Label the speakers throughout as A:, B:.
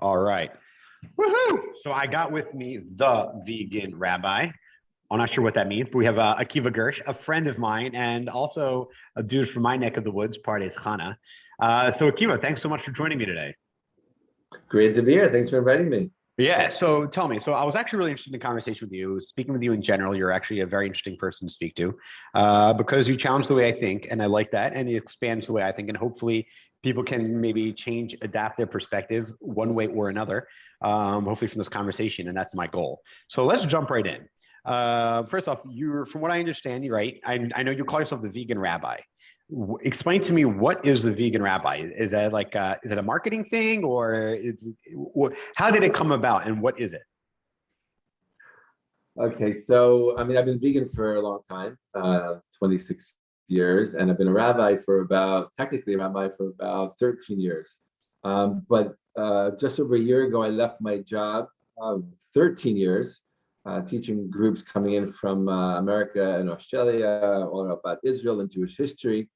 A: All right. Woohoo! So I got with me the Vegan Rabbi. I'm not sure what that means, but we have Akiva Gersh, a friend of mine, and also a dude from my neck of the woods, Pardes Chana. So Akiva, thanks so much for joining me today.
B: Great to be here. Thanks for inviting me.
A: Yeah, so tell me. So I was actually really interested in the conversation with you. Speaking with you in general, you're actually a very interesting person to speak to because you challenge the way I think, and I like that, and it expands the way I think, and hopefully people can maybe change, adapt their perspective one way or another, hopefully from this conversation, and that's my goal. So let's jump right in. First off, from what I understand, you're right. I know you call yourself the Vegan Rabbi. Explain to me, what is the Vegan Rabbi? Is that like is it a marketing thing, or how did it come about, and what is it?
B: Okay, so I mean, I've been vegan for a long time, 26 years, and I've been technically a rabbi for about 13 years. But just over a year ago, I left my job of 13 years, teaching groups coming in from America and Australia, all about Israel and Jewish history.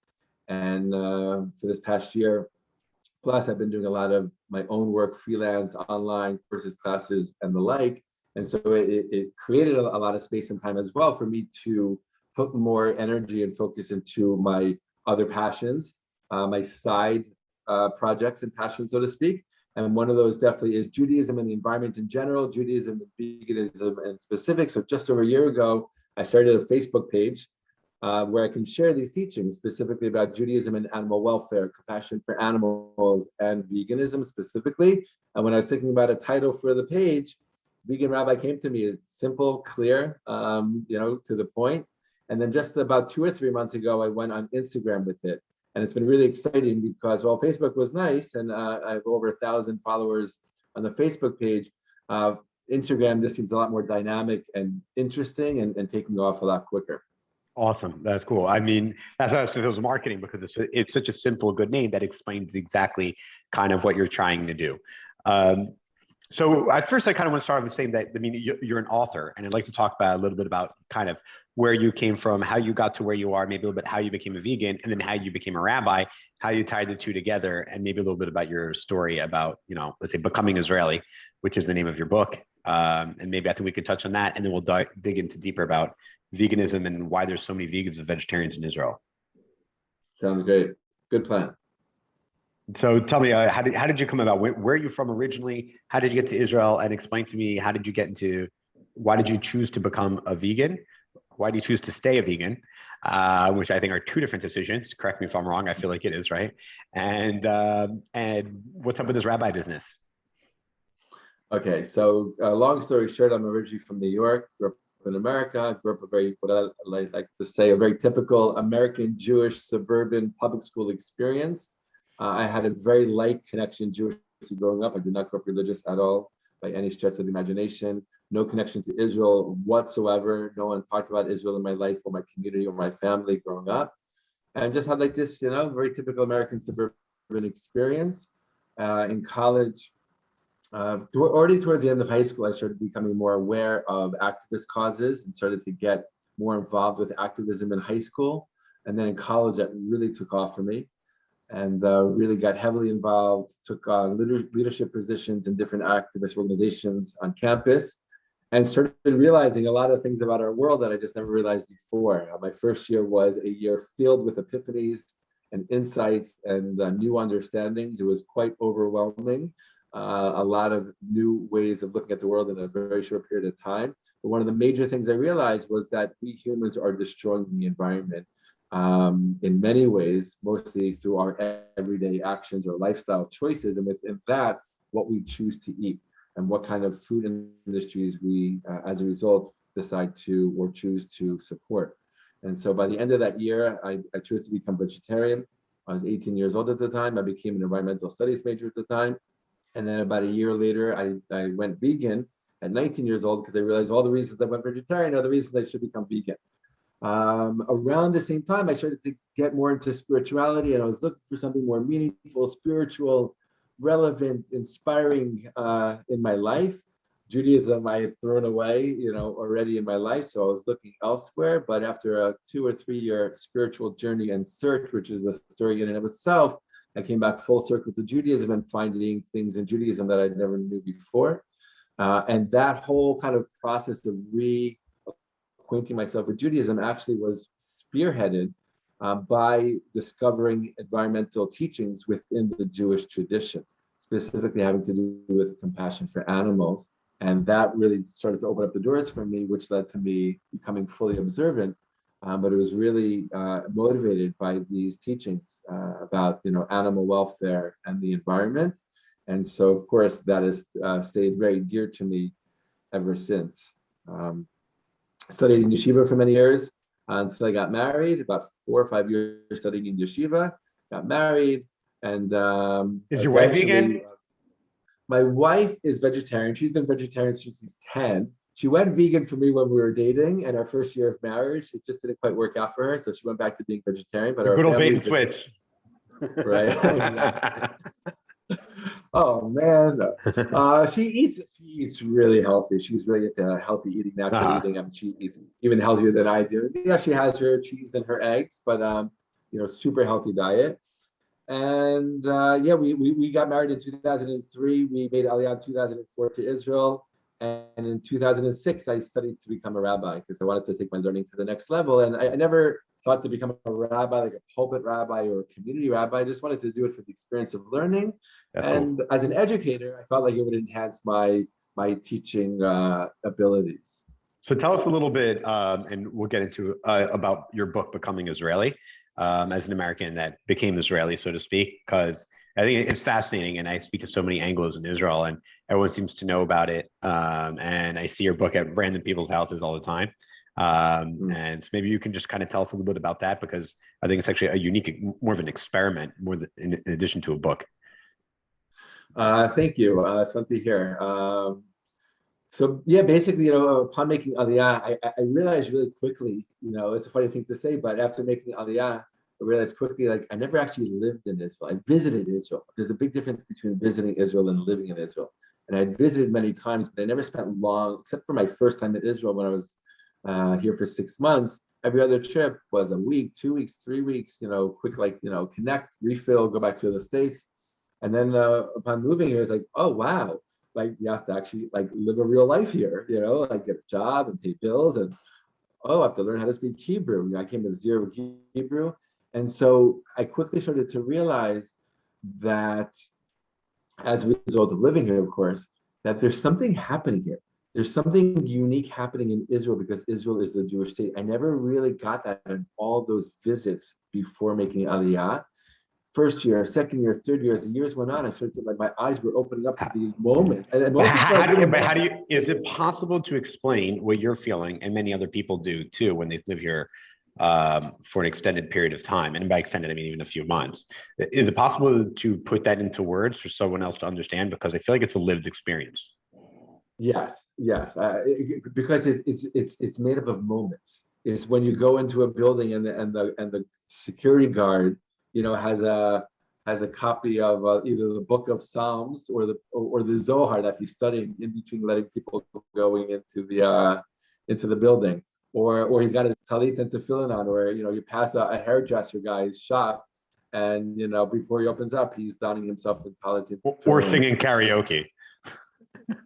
B: And for this past year, plus I've been doing a lot of my own work, freelance, online courses, classes, and the like. And so it created a lot of space and time as well for me to put more energy and focus into my other passions, my side projects and passions, so to speak. And one of those definitely is Judaism and the environment in general, Judaism and veganism in specific. So just over a year ago, I started a Facebook page where I can share these teachings specifically about Judaism and animal welfare, compassion for animals, and veganism specifically. And when I was thinking about a title for the page, Vegan Rabbi came to me. It's simple, clear, to the point. And then just about 2 or 3 months ago, I went on Instagram with it. And it's been really exciting because while Facebook was nice, and I have over 1,000 followers on the Facebook page, Instagram just seems a lot more dynamic and interesting and taking off a lot quicker.
A: Awesome. That's cool. I mean, that's why it was marketing, because it's such a simple, good name that explains exactly kind of what you're trying to do. So at first, I kind of want to start with saying that, I mean, you're an author, and I'd like to talk about a little bit about kind of where you came from, how you got to where you are, maybe a little bit how you became a vegan, and then how you became a rabbi, how you tied the two together, and maybe a little bit about your story about, let's say, becoming Israeli, which is the name of your book. And maybe I think we could touch on that, and then we'll dig into deeper about veganism and why there's so many vegans and vegetarians in Israel.
B: Sounds great. Good plan.
A: So tell me, how did you come about? Where are you from originally? How did you get to Israel? And explain to me, why did you choose to become a vegan? Why do you choose to stay a vegan? Which I think are two different decisions. Correct me if I'm wrong. I feel like it is, right? And what's up with this rabbi business?
B: Okay, so long story short, I'm originally from New York, grew up in America, grew up what I like to say, a very typical American Jewish suburban public school experience. I had a very light connection Jewish growing up. I did not grow up religious at all by any stretch of the imagination. No connection to Israel whatsoever. No one talked about Israel in my life or my community or my family growing up. And just had like this, very typical American suburban experience. In college, already towards the end of high school, I started becoming more aware of activist causes and started to get more involved with activism in high school. And then in college, that really took off for me, and really got heavily involved, took on leadership positions in different activist organizations on campus, and started realizing a lot of things about our world that I just never realized before. My first year was a year filled with epiphanies and insights and new understandings. It was quite overwhelming. A lot of new ways of looking at the world in a very short period of time. But one of the major things I realized was that we humans are destroying the environment in many ways, mostly through our everyday actions or lifestyle choices, and within that, what we choose to eat and what kind of food industries we, as a result, decide to or choose to support. And so by the end of that year, I chose to become vegetarian. I was 18 years old at the time. I became an environmental studies major at the time. And then about a year later, I went vegan at 19 years old because I realized all the reasons I went vegetarian are the reasons I should become vegan. Around the same time, I started to get more into spirituality, and I was looking for something more meaningful, spiritual, relevant, inspiring in my life. Judaism I had thrown away, already in my life, so I was looking elsewhere. But after a 2 or 3 year spiritual journey and search, which is a story in and of itself, I came back full circle to Judaism and finding things in Judaism that I never knew before. And that whole kind of process of reacquainting myself with Judaism actually was spearheaded by discovering environmental teachings within the Jewish tradition, specifically having to do with compassion for animals. And that really started to open up the doors for me, which led to me becoming fully observant. But it was really motivated by these teachings about, animal welfare and the environment. And so, of course, that has stayed very dear to me ever since. Studied in yeshiva for many years until I got married, about 4 or 5 years studying in yeshiva, got married. And
A: is your wife vegan?
B: My wife is vegetarian. She's been vegetarian since she's 10. She went vegan for me when we were dating, and our first year of marriage, it just didn't quite work out for her. So she went back to being vegetarian. But our
A: good old bait and switch.
B: Right. Exactly. Oh man, she eats really healthy. She's really into healthy eating, natural eating. I mean, she eats even healthier than I do. Yeah, she has her cheese and her eggs, but super healthy diet. And we got married in 2003. We made Aliyah in 2004 to Israel. And in 2006, I studied to become a rabbi because I wanted to take my learning to the next level. And I never thought to become a rabbi, like a pulpit rabbi or a community rabbi. I just wanted to do it for the experience of learning. That's and cool. As an educator, I felt like it would enhance my teaching abilities.
A: So tell us a little bit, and we'll get into about your book, Becoming Israeli, as an American that became Israeli, so to speak, because I think it's fascinating, and I speak to so many Anglos in Israel, and everyone seems to know about it. And I see your book at random people's houses all the time. And so maybe you can just kind of tell us a little bit about that, because I think it's actually a unique, more of an experiment, more than, in addition to a book.
B: Thank you. It's fun to hear. So yeah, basically, upon making Aliyah, I realized really quickly, it's a funny thing to say, but after making Aliyah, I realized quickly, like, I never actually lived in Israel. I visited Israel. There's a big difference between visiting Israel and living in Israel. And I visited many times, but I never spent long, except for my first time in Israel when I was here for 6 months. Every other trip was a week, 2 weeks, 3 weeks, quick, connect, refill, go back to the States. And then upon moving here, it's like, oh, wow. Like, you have to actually live a real life here, get a job and pay bills. And, I have to learn how to speak Hebrew. I came with zero Hebrew. And so I quickly started to realize that as a result of living here, of course, that there's something happening here. There's something unique happening in Israel because Israel is the Jewish state. I never really got that in all those visits before making Aliyah. First year, second year, third year, as the years went on, I started to, my eyes were opening up to these moments. And
A: is it possible to explain what you're feeling, and many other people do too when they live here for an extended period of time? And by extended, I mean even a few months. Is it possible to put that into words for someone else to understand? Because I feel like it's a lived experience.
B: Yes, because it's made up of moments. It's when you go into a building and the security guard, has a copy of either the Book of Psalms or the Zohar that he's studying in between letting people going into the building, or he's got his talit and tefillin on, or you pass a hairdresser guy's shop, and before he opens up, he's donning himself in talit and tefillin.
A: Or singing karaoke.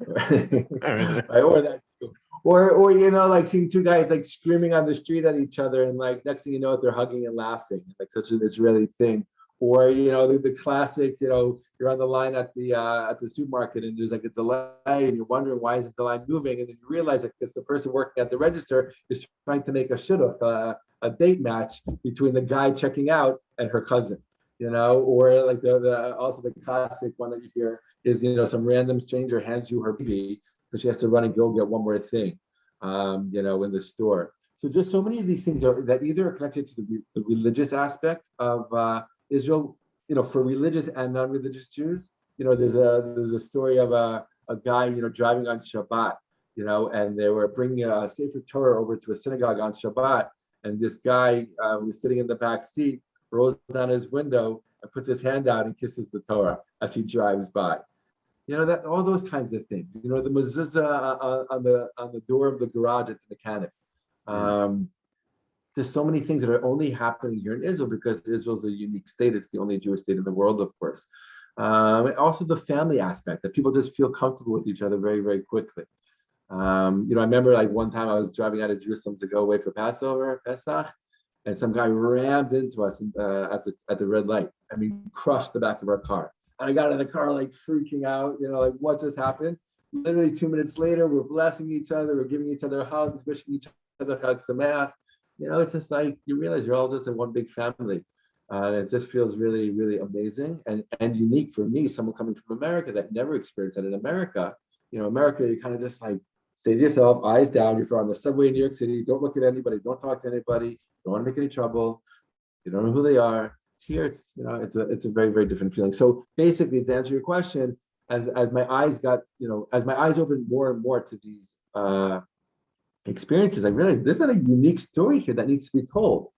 B: Right, or that too. Or seeing two guys screaming on the street at each other, and next thing you know, they're hugging and laughing, such an Israeli thing. Or the classic, you're on the line at the supermarket, and there's a delay, and you're wondering why isn't the line moving, and then you realize that because the person working at the register is trying to make a shidduch, a date match between the guy checking out and her cousin. Or also the classic one that you hear is, some random stranger hands you her baby because she has to run and go get one more thing, in the store. So just so many of these things that either are connected to the religious aspect of Israel, for religious and non-religious Jews. There's a story of a guy, driving on Shabbat, and they were bringing a Sefer Torah over to a synagogue on Shabbat, and this guy was sitting in the back seat, rolls down his window and puts his hand out and kisses the Torah as he drives by. That all those kinds of things. The mezuzah on the door of the garage at the mechanic. there's so many things that are only happening here in Israel because Israel's a unique state. It's the only Jewish state in the world, of course. Also the family aspect, that people just feel comfortable with each other very, very quickly. I remember like one time I was driving out of Jerusalem to go away for Pesach, and some guy rammed into us at the red light. I mean, crushed the back of our car. And I got in the car like freaking out, like what just happened? Literally 2 minutes later, we're blessing each other, we're giving each other hugs, wishing each other Chag Sameach. It's just like you realize you're all just in one big family. And it just feels really, really amazing and unique for me, someone coming from America that never experienced that in America. America, you kind of just like stay to yourself, eyes down. If you're on the subway in New York City, don't look at anybody, don't talk to anybody, don't want to make any trouble. You don't know who they are. Here, it's a very, very different feeling. So basically, to answer your question, as my eyes opened more and more to these experiences, I realized there's not a unique story here that needs to be told.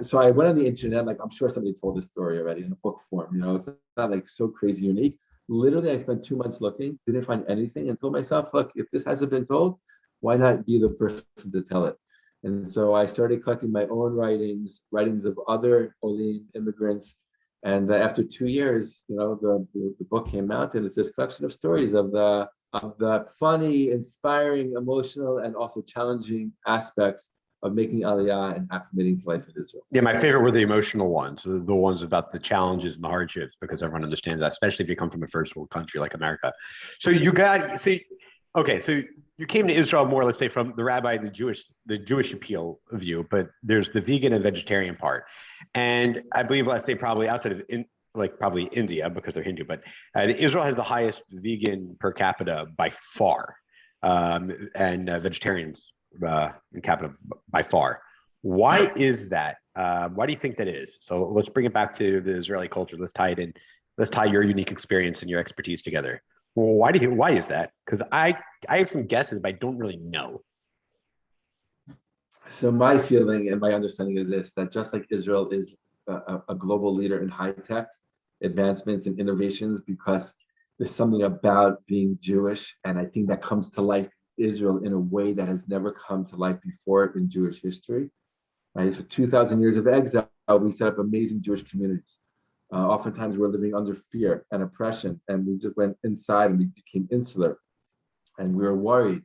B: So I went on the internet, like I'm sure somebody told this story already in a book form. It's not like so crazy unique. Literally, I spent 2 months looking, didn't find anything, and told myself, look, if this hasn't been told, why not be the person to tell it? And so I started collecting my own writings of other Olim immigrants. And after 2 years, the book came out, and it's this collection of stories of the funny, inspiring, emotional, and also challenging aspects of making Aliyah and acclimating to life in Israel.
A: Yeah, my favorite were the emotional ones, the ones about the challenges and the hardships, because everyone understands that, especially if you come from a first world country like America. So you came to Israel more, let's say, from the rabbi and the Jewish appeal of you, but there's the vegan and vegetarian part. And I believe, let's say, probably outside of probably India, because they're Hindu, but Israel has the highest vegan per capita by far, and vegetarians in capita by far. Why is that? Why do you think that is? So let's bring it back to the Israeli culture. Let's tie it in. Let's tie your unique experience and your expertise together. Well, why is that? Because I have some guesses, but I don't really know.
B: So my feeling and my understanding is this, that just like Israel is a global leader in high tech advancements and innovations, because there's something about being Jewish, and I think that comes to life Israel in a way that has never come to life before in Jewish history. Right? For 2,000 years of exile, we set up amazing Jewish communities. Oftentimes we're living under fear and oppression, and we just went inside and we became insular, and we were worried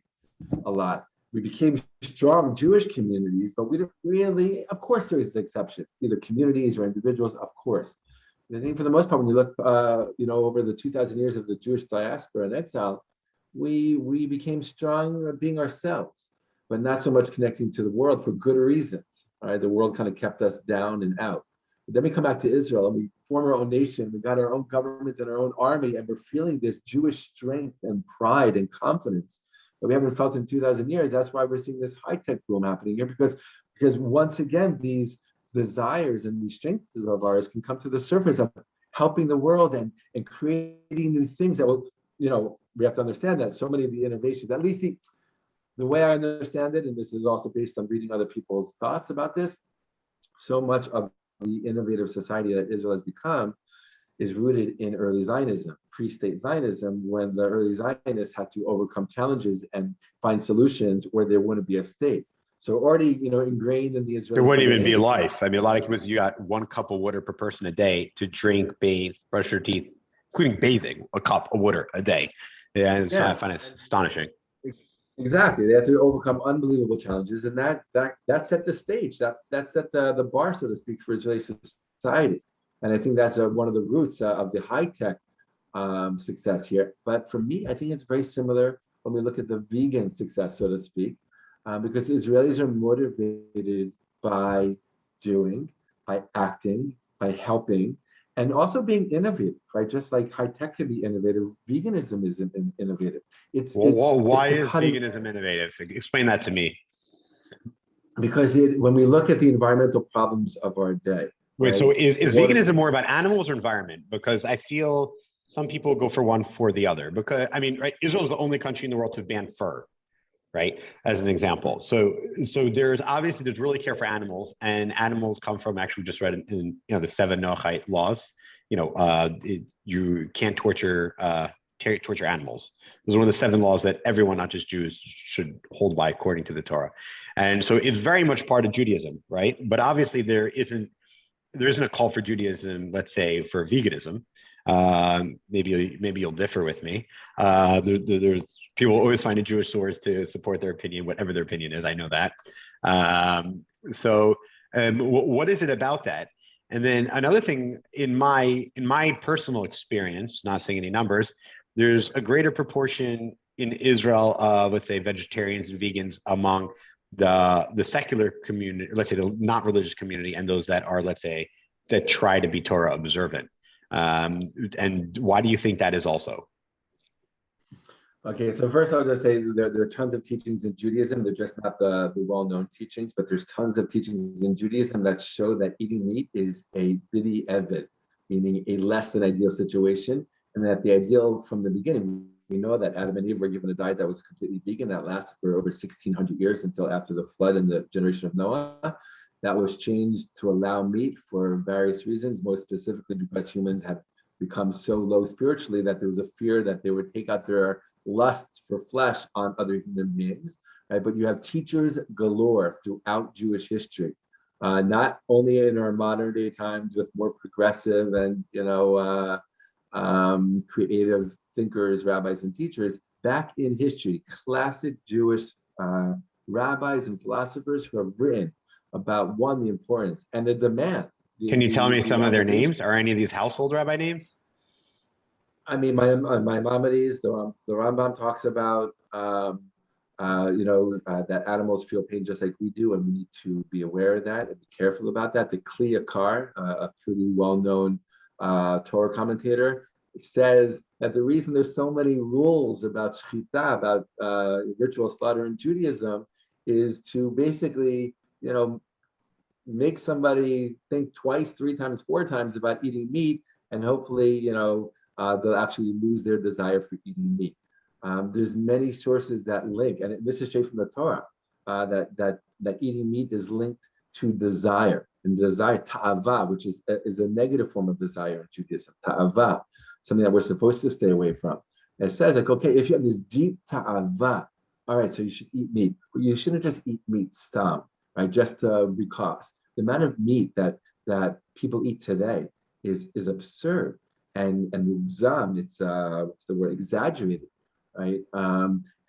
B: a lot. We became strong Jewish communities, but we didn't really, of course there's exceptions, either communities or individuals, of course. And I think for the most part, when you look over the 2,000 years of the Jewish diaspora and exile, we became strong being ourselves, but not so much connecting to the world for good reasons. Right? The world kind of kept us down and out. But then we come back to Israel and we form our own nation. We got our own government and our own army, and we're feeling this Jewish strength and pride and confidence that we haven't felt in 2,000 years. That's why we're seeing this high-tech boom happening here, because once again, these desires and these strengths of ours can come to the surface of helping the world and creating new things that will, we have to understand that so many of the innovations, at least the way I understand it, and this is also based on reading other people's thoughts about this, so much of the innovative society that Israel has become is rooted in early Zionism, pre-state Zionism, when the early Zionists had to overcome challenges and find solutions where there wouldn't be a state. So already, ingrained in the Israeli.
A: There wouldn't even be life. I mean, a lot of people, you got 1 cup of water per person a day to drink, bathe, brush your teeth, including bathing, a cup of water a day. Yeah, I find it astonishing.
B: Exactly. They had to overcome unbelievable challenges, and that set the stage. That set the bar, so to speak, for Israeli society. And I think that's one of the roots of the high-tech success here. But for me, I think it's very similar when we look at the vegan success, so to speak, because Israelis are motivated by doing, by acting, by helping, and also being innovative, right? Just like high tech can be innovative, veganism is innovative.
A: Why is veganism innovative? Explain that to me.
B: Because when we look at the environmental problems of our day.
A: Wait,
B: right?
A: So is veganism more about animals or environment? Because I feel some people go for one for the other. Because right, Israel is the only country in the world to ban fur, right? As an example. So there's really care for animals, and animals come from, actually just read in the 7 Noahide laws. You can't torture torture animals. Those are one of the 7 laws that everyone, not just Jews, should hold by according to the Torah. And so it's very much part of Judaism, right? But obviously there isn't a call for Judaism, let's say, for veganism. Maybe you'll differ with me. There's people always find a Jewish source to support their opinion, whatever their opinion is. I know that. What is it about that? And then another thing, in my personal experience, not saying any numbers, there's a greater proportion in Israel of, let's say, vegetarians and vegans among the secular community, let's say the not religious community, and those that are, let's say, that try to be Torah observant. And why do you think that is also?
B: Okay, so first I'll just say there are tons of teachings in Judaism. They're just not the well-known teachings, but there's tons of teachings in Judaism that show that eating meat is a bidi eved, meaning a less than ideal situation, and that the ideal from the beginning, we know that Adam and Eve were given a diet that was completely vegan, that lasted for over 1,600 years until after the flood and the generation of Noah. That was changed to allow meat for various reasons, most specifically because humans have become so low spiritually that there was a fear that they would take out their lusts for flesh on other human beings, right? But you have teachers galore throughout Jewish history, not only in our modern day times with more progressive and creative thinkers, rabbis, and teachers. Back in history, classic Jewish rabbis and philosophers who have written about, one, the importance and the demand.
A: Can you tell me some of their names? Are any of these household rabbi names?
B: I mean, my Maimonides, the Rambam talks about, that animals feel pain just like we do, and we need to be aware of that and be careful about that. The Kli Yakar, a pretty well-known Torah commentator, says that the reason there's so many rules about shchita, about ritual slaughter in Judaism, is to basically, make somebody think twice, 3 times, 4 times about eating meat, and hopefully, they'll actually lose their desire for eating meat. There's many sources that link, and this is straight from the Torah, that eating meat is linked to desire, and desire, ta'ava, which is a negative form of desire in Judaism, ta'ava, something that we're supposed to stay away from. And it says, like, okay, if you have this deep ta'ava, all right, so you should eat meat, but you shouldn't just eat meat stam, right? Just because the amount of meat that people eat today is absurd and mugzam, it's what's the word, exaggerated, right?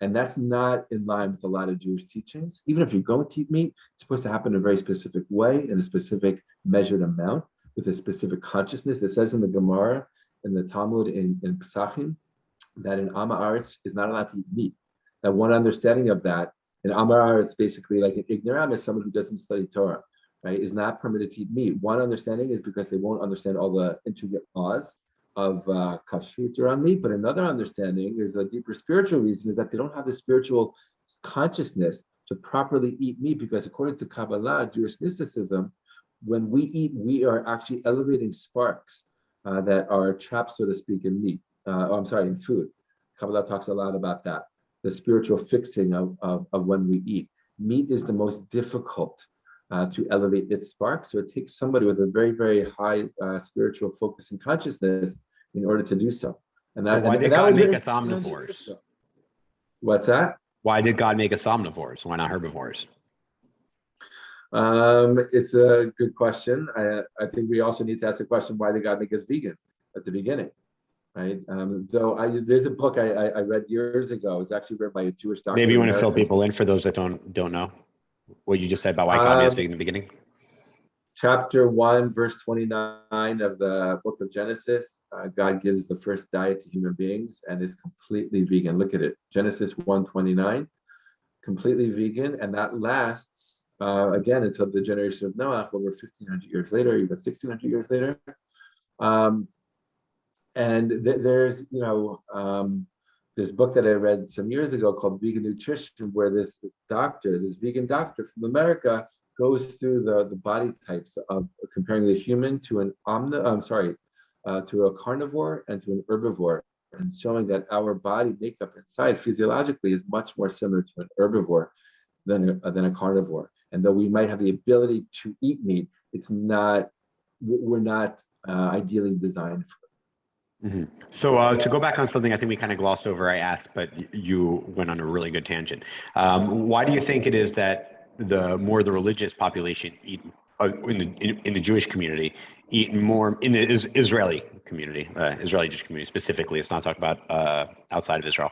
B: And that's not in line with a lot of Jewish teachings. Even if you're going to eat meat, it's supposed to happen in a very specific way, in a specific measured amount, with a specific consciousness. It says in the Gemara, in the Talmud, in Pesachim, that an Am Haaretz is not allowed to eat meat. That one understanding of that, an Am Haaretz, basically like an ignorant, is someone who doesn't study Torah, right, is not permitted to eat meat. One understanding is because they won't understand all the intricate laws of kashrut around meat, but another understanding is a deeper spiritual reason, is that they don't have the spiritual consciousness to properly eat meat, because according to Kabbalah, Jewish mysticism, when we eat, we are actually elevating sparks that are trapped, so to speak, in meat. In food. Kabbalah talks a lot about that, the spiritual fixing of when we eat. Meat is the most difficult to elevate its spark. So it takes somebody with a very, very high spiritual focus and consciousness in order to do so. And that,
A: so why did God make us omnivores?
B: What's that?
A: Why did God make us omnivores? Why not herbivores?
B: It's a good question. I think we also need to ask the question, why did God make us vegan at the beginning? Right. There's a book I read years ago. It's actually written by a Jewish doctor.
A: Maybe you want to fill people in for those that don't know what you just said about why God made us vegan in the beginning.
B: Chapter 1, verse 29 of the book of Genesis, God gives the first diet to human beings and is completely vegan. Look at it. Genesis 1:29, completely vegan. And that lasts, again, until the generation of Noah, over 1,500 years later, even 1,600 years later. There's, this book that I read some years ago called Vegan Nutrition, where this vegan doctor from America goes through the body types of comparing the human to to a carnivore and to an herbivore, and showing that our body makeup inside physiologically is much more similar to an herbivore than a carnivore. And though we might have the ability to eat meat, we're not ideally designed for it.
A: So to go back on something I think we kind of glossed over, I asked, but you went on a really good tangent. Why do you think it is that the religious population eat in the Jewish community eat more in the Israeli community, Israeli Jewish community specifically? It's not talking about outside of Israel.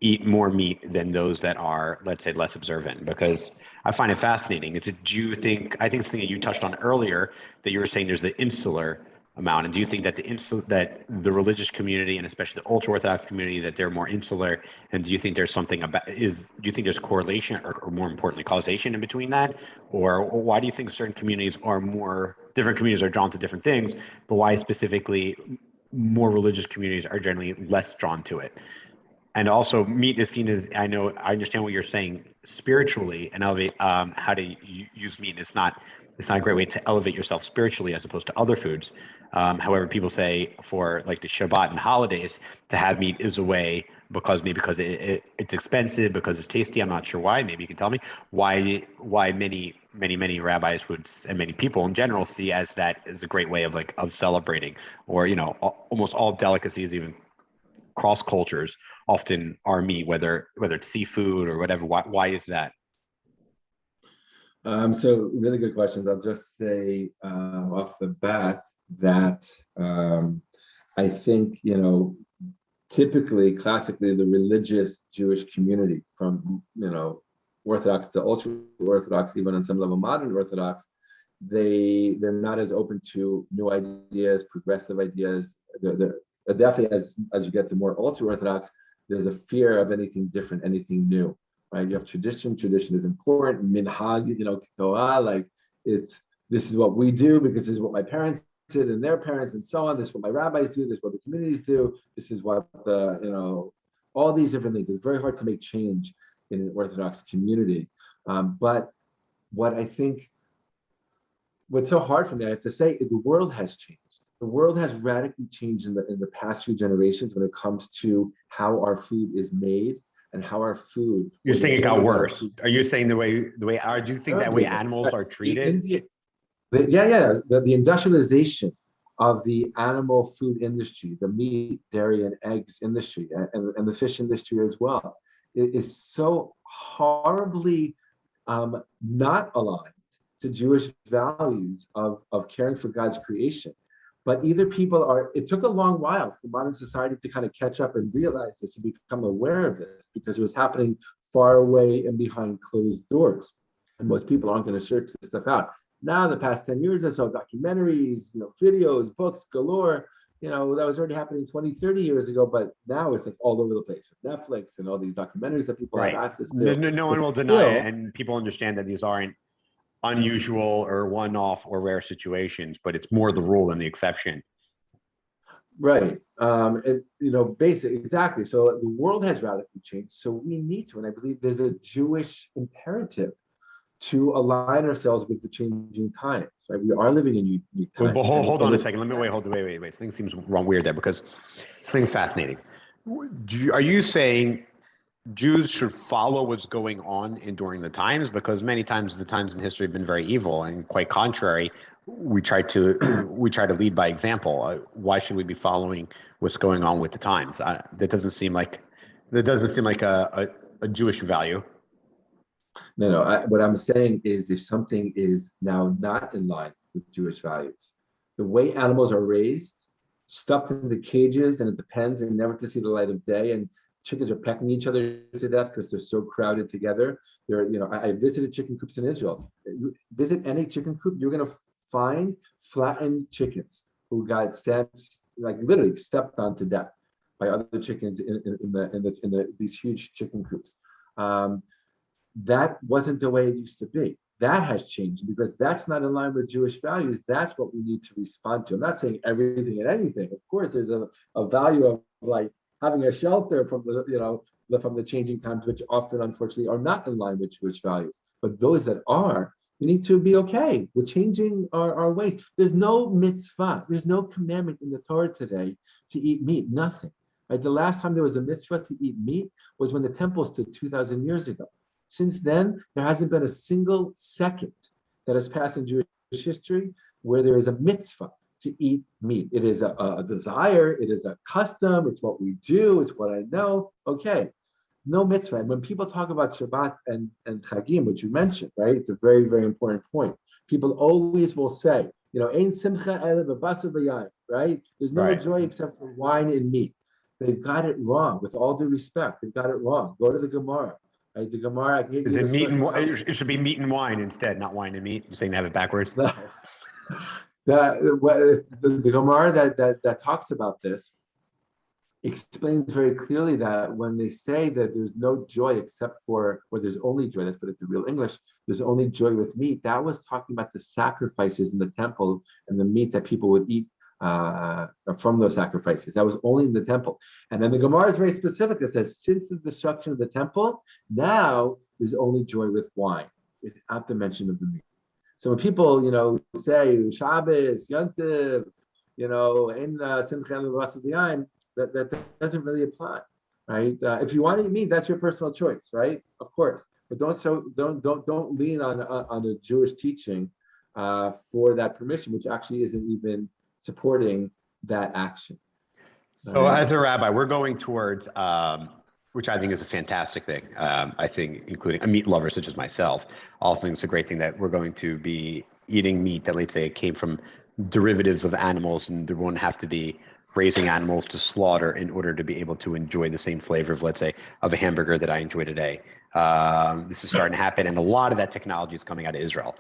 A: Eat more meat than those that are, let's say, less observant, because I find it fascinating. It's a do you think I think it's something that you touched on earlier, that you were saying there's the insular amount, and do you think that that the religious community and especially the ultra orthodox community, that they're more insular, and do you think there's something about do you think there's correlation, or more importantly causation in between that, or why do you think certain communities are more different communities are drawn to different things, but why specifically more religious communities are generally less drawn to it? And also, meat is seen as, I understand what you're saying spiritually, and elevate how to use meat. It's not a great way to elevate yourself spiritually as opposed to other foods. However, people say for like the Shabbat and holidays, to have meat is a way, because it's expensive, because it's tasty. I'm not sure why. Maybe you can tell me why many rabbis would, and many people in general, see as that as a great way of celebrating, or almost all delicacies, even cross cultures, often are meat, whether it's seafood or whatever. Why is that?
B: So really good questions. I'll just say off the bat that I think, typically, classically, the religious Jewish community, from Orthodox to ultra Orthodox, even on some level modern Orthodox, they're not as open to new ideas, progressive ideas. Definitely, as you get to more ultra Orthodox, there's a fear of anything different, anything new. Right? You have tradition. Tradition is important. Minhag, Torah, like this is what we do because this is what my parents did and their parents and so on. This is what my rabbis do. This is what the communities do. This is what all these different things. It's very hard to make change in an Orthodox community. But what's so hard for me, I have to say, the world has changed. The world has radically changed in the past few generations when it comes to how our food is made and how our food.
A: You're saying it got worse. Are you saying the way do you think that way animals are treated?
B: The industrialization of the animal food industry, the meat, dairy, and eggs industry, and the fish industry as well, is so horribly not aligned to Jewish values of caring for God's creation. But either it took a long while for modern society to kind of catch up and realize this and become aware of this, because it was happening far away and behind closed doors. And most people aren't going to search this stuff out. Now, the past 10 years or so, documentaries, videos, books galore, that was already happening 20, 30 years ago, but now it's like all over the place with Netflix and all these documentaries that people have access to.
A: No one will deny it, and people understand that these aren't unusual or one-off or rare situations, but it's more the rule than the exception.
B: Right. Basically, exactly. So the world has radically changed. So we need to, and I believe there's a Jewish imperative to align ourselves with the changing times. Right? We are living in unique times.
A: But hold on a second. Let me wait. Things seems weird there, because something's fascinating. Are you saying Jews should follow what's going on during the times? Because many times the times in history have been very evil, and quite contrary, we try to lead by example. Why should we be following what's going on with the times? That doesn't seem like a Jewish value.
B: No. What I'm saying is, if something is now not in line with Jewish values, the way animals are raised, stuffed into cages and into pens and never to see the light of day, and chickens are pecking each other to death because they're so crowded together. I visited chicken coops in Israel. You visit any chicken coop, you're going to find flattened chickens who got literally stepped on to death by other chickens in these huge chicken coops. That wasn't the way it used to be. That has changed because that's not in line with Jewish values. That's what we need to respond to. I'm not saying everything and anything. Of course, there's a value of like having a shelter from the changing times, which often, unfortunately, are not in line with Jewish values. But those that are, we need to be okay with changing our ways. There's no mitzvah. There's no commandment in the Torah today to eat meat. Nothing. Right? The last time there was a mitzvah to eat meat was when the temple stood 2,000 years ago. Since then, there hasn't been a single second that has passed in Jewish history where there is a mitzvah to eat meat. It is a desire, it is a custom, it's what we do, it's what I know. Okay, no mitzvah. And when people talk about Shabbat and Chagim, which you mentioned, right? It's a very, very important point. People always will say, Ein simcha ele b'basar v'yayin, right? There's no joy except for wine and meat. They've got it wrong. With all due respect, they've got it wrong. Go to the Gemara. Right? The Gemara.
A: Is it meat and it should be meat and wine instead, not wine and meat? You're saying they have it backwards?
B: No. The Gemara that talks about this explains very clearly that when they say that there's no joy except for, or there's only joy, let's put it to real English, there's only joy with meat, that was talking about the sacrifices in the temple and the meat that people would eat from those sacrifices. That was only in the temple. And then the Gemara is very specific. It says, since the destruction of the temple, now there's only joy with wine, without the mention of the meat. So when people, say Shabbos, Yontiv, in Simcha L'Vasar V'Yayin, that doesn't really apply, right? If you want to eat meat, that's your personal choice, right? Of course, but don't lean on a Jewish teaching for that permission, which actually isn't even supporting that action.
A: So as a rabbi, we're going towards, which I think is a fantastic thing. I think including a meat lover such as myself, also think it's a great thing that we're going to be eating meat that, let's say, it came from derivatives of animals, and there won't have to be raising animals to slaughter in order to be able to enjoy the same flavor of, let's say, of a hamburger that I enjoy today. This is starting to happen, and a lot of that technology is coming out of Israel.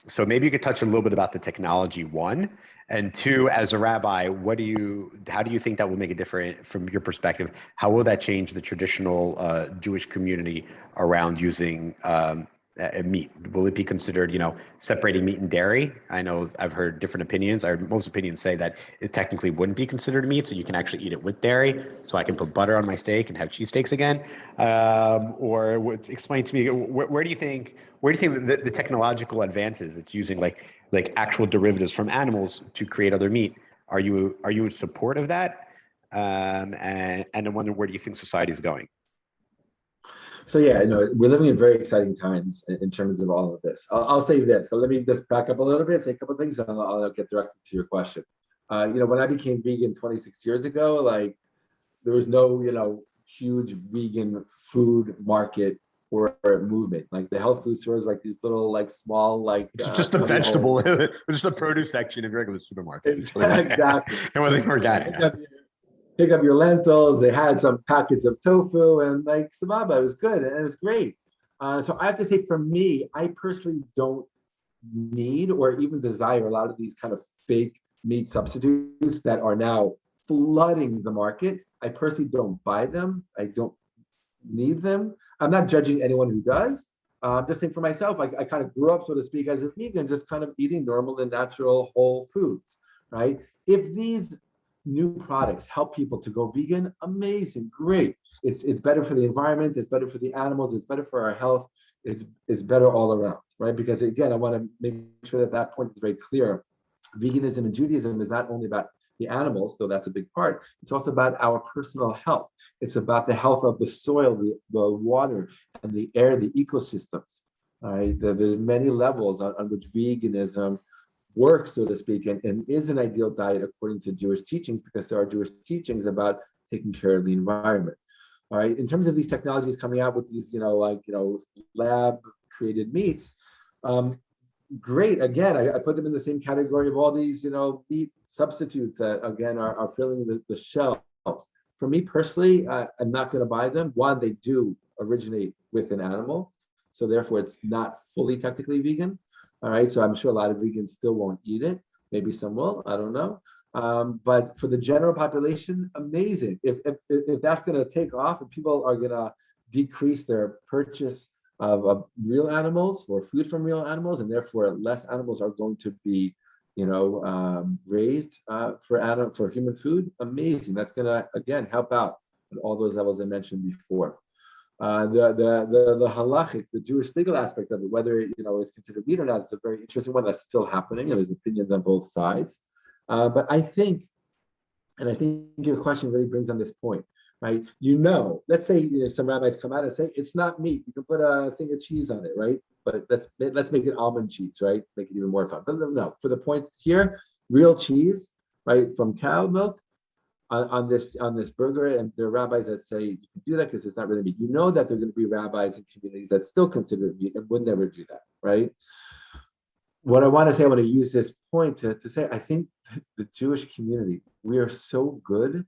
A: So maybe you could touch a little bit about the technology, one, and two, as a rabbi, how do you think that will make it different from your perspective? How will that change the traditional Jewish community around using meat? Will it be considered, separating meat and dairy? I know I've heard different opinions. Most opinions say that it technically wouldn't be considered meat, so you can actually eat it with dairy. So I can put butter on my steak and have cheesesteaks again. Or explain to me, where do you think the technological advances it's using like actual derivatives from animals to create other meat? Are you in support of that? And I wonder, where do you think society is going?
B: So yeah, we're living in very exciting times in terms of all of this. I'll say this. So let me just back up a little bit, say a couple of things, and I'll get directly to your question. When I became vegan 26 years ago, there was no, huge vegan food market or movement. Like the health food stores, like these little, small,
A: just a vegetable, just a produce section in regular supermarket.
B: Exactly.
A: It wasn't organic.
B: Pick up your lentils. They had some packets of tofu and sababa. It was good and it was great. So I have to say, for me, I personally don't need or even desire a lot of these kind of fake meat substitutes that are now flooding the market. I personally don't buy them. I don't need them. I'm not judging anyone who does. I'm just saying for myself, I kind of grew up, so to speak, as a vegan, just kind of eating normal and natural whole foods, right? If these new products help people to go vegan, amazing, great. It's better for the environment, it's better for the animals, it's better for our health, it's better all around, right? Because again, I want to make sure that point is very clear. Veganism and Judaism is not only about the animals, though that's a big part, it's also about our personal health. It's about the health of the soil, the water, and the air, the ecosystems. Right? There's many levels on which veganism works, so to speak, and is an ideal diet according to Jewish teachings, because there are Jewish teachings about taking care of the environment. All right. In terms of these technologies coming out with these, lab created meats, great. Again, I put them in the same category of all these, meat substitutes that again are filling the shelves. For me personally, I'm not going to buy them. One, they do originate with an animal, so therefore it's not fully technically vegan. All right, so I'm sure a lot of vegans still won't eat it. Maybe some will, I don't know. But for the general population, amazing. If that's going to take off and people are going to decrease their purchase of real animals or food from real animals, and therefore less animals are going to be, raised for human food, amazing. That's going to, again, help out at all those levels I mentioned before. The halachic, the Jewish legal aspect of it, whether it's considered meat or not, it's a very interesting one that's still happening, and there's opinions on both sides. But I think your question really brings on this point, right? Let's say some rabbis come out and say it's not meat. You can put a thing of cheese on it, right? But let's make it almond cheese, right? To make it even more fun. But no, for the point here, real cheese, right, from cow milk on this burger, and there are rabbis that say you can do that because it's not really meat. You know that there are going to be rabbis in communities that still consider it meat and would never do that, right? What I want to say, I want to use this point to say, I think the Jewish community, we are so good.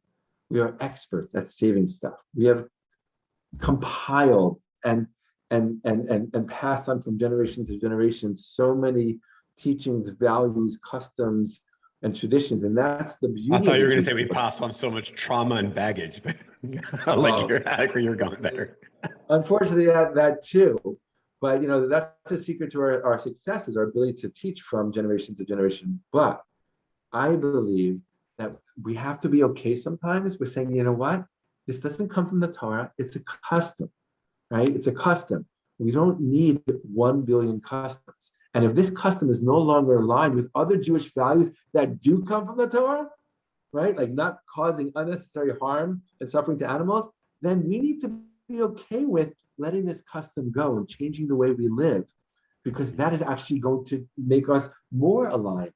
B: We are experts at saving stuff. We have compiled and passed on from generation to generation so many teachings, values, customs, and traditions, and that's the beauty.
A: I thought
B: of
A: you were going
B: Jewish
A: to say we
B: people.
A: passed on so much trauma and baggage, but I like where you're going there.
B: Unfortunately, that too. But that's the secret to our success, is our ability to teach from generation to generation. But I believe that we have to be okay sometimes with saying, you know what, this doesn't come from the Torah. It's a custom, right? It's a custom. We don't need 1 billion customs. And if this custom is no longer aligned with other Jewish values that do come from the Torah, right, like not causing unnecessary harm and suffering to animals, then we need to be okay with letting this custom go and changing the way we live, because that is actually going to make us more aligned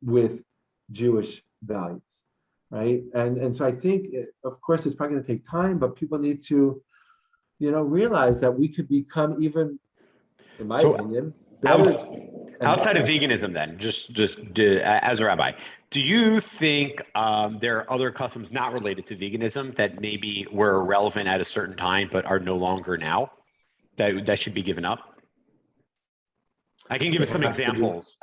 B: with Jewish values, right? And so I think, of course, it's probably going to take time, but people need to, realize that we could become even, in my opinion, better.
A: Outside of veganism, then, just as a rabbi, do you think there are other customs not related to veganism that maybe were relevant at a certain time but are no longer now, that should be given up? I can give some examples.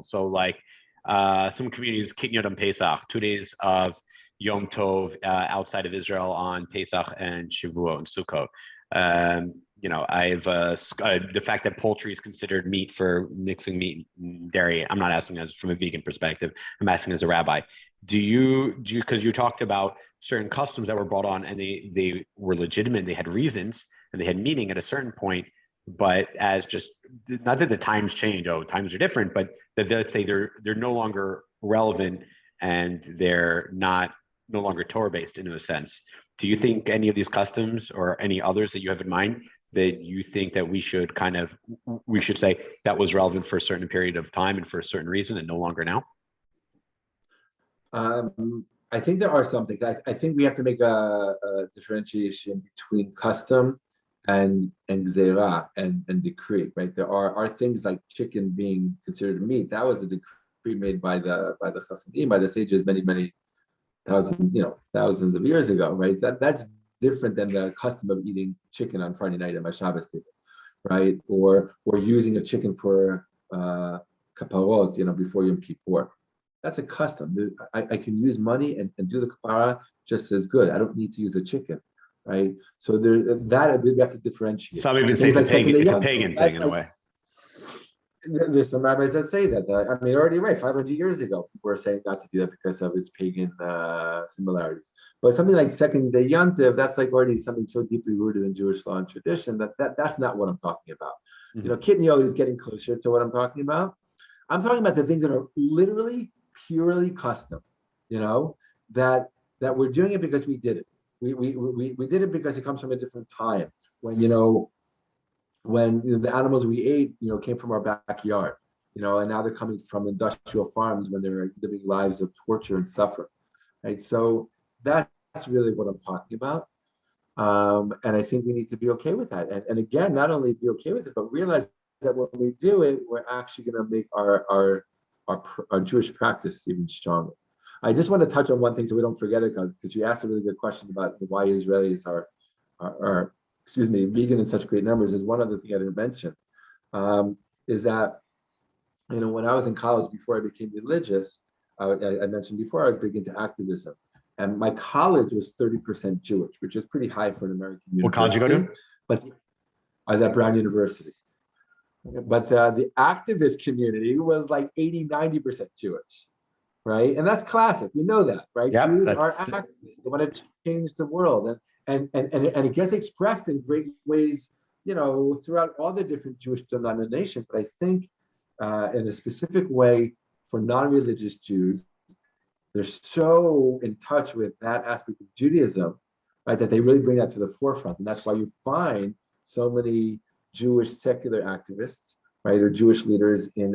A: So, like some communities, Yom Pesach, 2 days of Yom Tov outside of Israel on Pesach and Shavuot and Sukkot. I've the fact that poultry is considered meat for mixing meat and dairy. I'm not asking as from a vegan perspective. I'm asking as a rabbi. Do you because you talked about certain customs that were brought on and they were legitimate, they had reasons and they had meaning at a certain point, but as just not that the times change, times are different, but that let's say they're no longer relevant and they're no longer Torah based in a sense. Do you think any of these customs or any others that you have in mind that you think that we should say that was relevant for a certain period of time and for a certain reason and no longer now?
B: I think there are some things. I think we have to make a differentiation between custom and gzeira and decree, right? There are things like chicken being considered meat. That was a decree made by the Chassanim, by the sages, many thousands of years ago, right? That's different than the custom of eating chicken on Friday night at my Shabbos table, right? Or using a chicken for kaparot, before Yom Kippur. That's a custom. I can use money and do the kapara just as good. I don't need to use a chicken, right? So that we have to differentiate.
A: Some even say it's a pagan thing in a way.
B: There's some rabbis that say that. Already right, 500 years ago, people were saying not to do that because of its pagan similarities. But something like second day Yantiv, that's like already something so deeply rooted in Jewish law and tradition that's not what I'm talking about. Mm-hmm. Kitniot is getting closer to what I'm talking about. I'm talking about the things that are literally purely custom, that we're doing it because we did it. We did it because it comes from a different time when the animals we ate, came from our backyard, and now they're coming from industrial farms when they're living lives of torture and suffering, right? So that's really what I'm talking about. And I think we need to be okay with that. And again, not only be okay with it, but realize that when we do it, we're actually going to make our Jewish practice even stronger. I just want to touch on one thing so we don't forget it, because you asked a really good question about why Israelis are vegan in such great numbers. Is one other thing I didn't mention, is that, when I was in college before I became religious, I mentioned before I was big into activism, and my college was 30% Jewish, which is pretty high for an American university.
A: What college you go to?
B: But I was at Brown University. But the activist community was like 80-90% Jewish, right? And that's classic. We know that, right?
A: Yep,
B: Jews are activists. They want to change the world. And it gets expressed in great ways, throughout all the different Jewish denominations. But I think in a specific way for non-religious Jews, they're so in touch with that aspect of Judaism, right, that they really bring that to the forefront. And that's why you find so many Jewish secular activists right, or Jewish leaders in,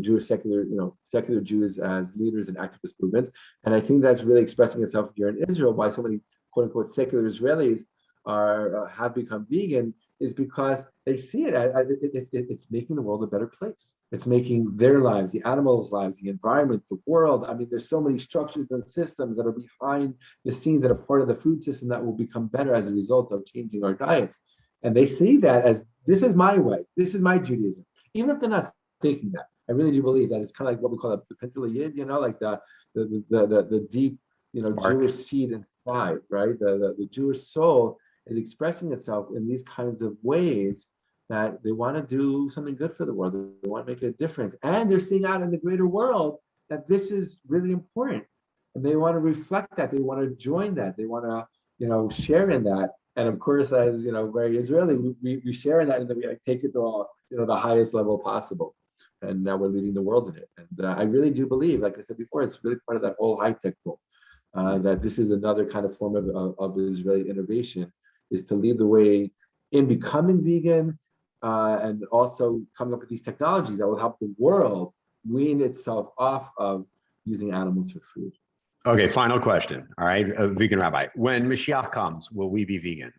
B: Jewish secular Jews as leaders in activist movements. And I think that's really expressing itself here in Israel. Why so many quote unquote secular Israelis have become vegan is because they see it's making the world a better place. It's making their lives, the animals' lives, the environment, the world. I mean, there's so many structures and systems that are behind the scenes that are part of the food system that will become better as a result of changing our diets. And they see that as, this is my way, this is my Judaism. Even if they're not thinking that, I really do believe that it's kind of like what we call the Pentala Yid, like the deep,
A: Spark.
B: Jewish seed inside, right? The Jewish soul is expressing itself in these kinds of ways that they want to do something good for the world. They want to make a difference. And they're seeing out in the greater world that this is really important. And they want to reflect that. They want to join that. They want to, share in that. And of course, as very Israeli, we share in that, and then we take it to all, the highest level possible. And now we're leading the world in it. And I really do believe, like I said before, it's really part of that whole high-tech boom. That this is another kind of form of Israeli innovation, is to lead the way in becoming vegan, and also coming up with these technologies that will help the world wean itself off of using animals for food.
A: Okay, final question. All right, Vegan Rabbi. When Mashiach comes, will we be vegan?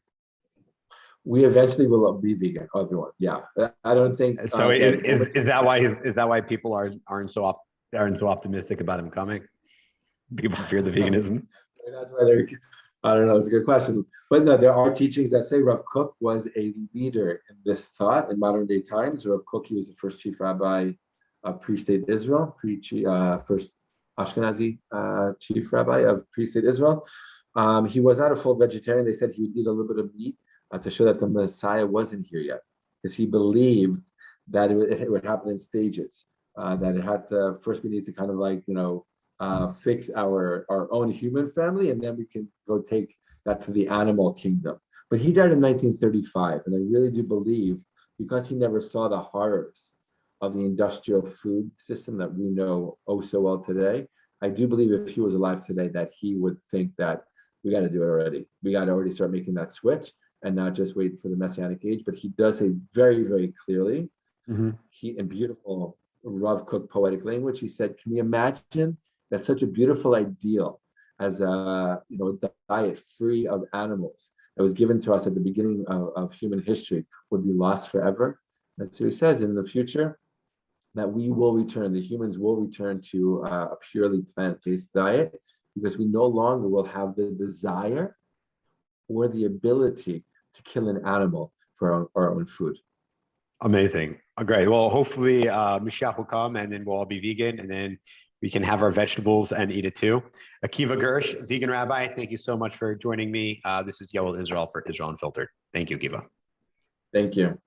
B: We eventually will be vegan, everyone. Yeah, I don't think.
A: So is that why people aren't so optimistic about him coming? People fear the veganism.
B: That's why they're. I don't know. It's a good question, but no, there are teachings that say Rav Kook was a leader in this thought in modern day times. Rav Kook, he was the first chief rabbi of pre-state Israel, first Ashkenazi chief rabbi of pre-state Israel. He was not a full vegetarian. They said he would eat a little bit of meat to show that the Messiah wasn't here yet, because he believed that it would happen in stages. That it had to first, we need to kind of fix our own human family, and then we can go take that to the animal kingdom. But he died in 1935, and I really do believe, because he never saw the horrors of the industrial food system that we know oh so well today, I do believe if he was alive today that he would think that we got to do it already. We got to already start making that switch and not just wait for the Messianic age. But he does say very, very clearly, he, in beautiful Rav Kook poetic language, he said, can you imagine that such a beautiful ideal as a diet free of animals that was given to us at the beginning of human history would be lost forever? And so he says in the future that we will return, the humans will return to a purely plant-based diet, because we no longer will have the desire or the ability to kill an animal for our own food.
A: Amazing. Great. Well, hopefully Mashiach will come, and then we'll all be vegan, and then we can have our vegetables and eat it too. Akiva Gersh, Vegan Rabbi, thank you so much for joining me. This is Yoel Israel for Israel Unfiltered. Thank you, Akiva.
B: Thank you.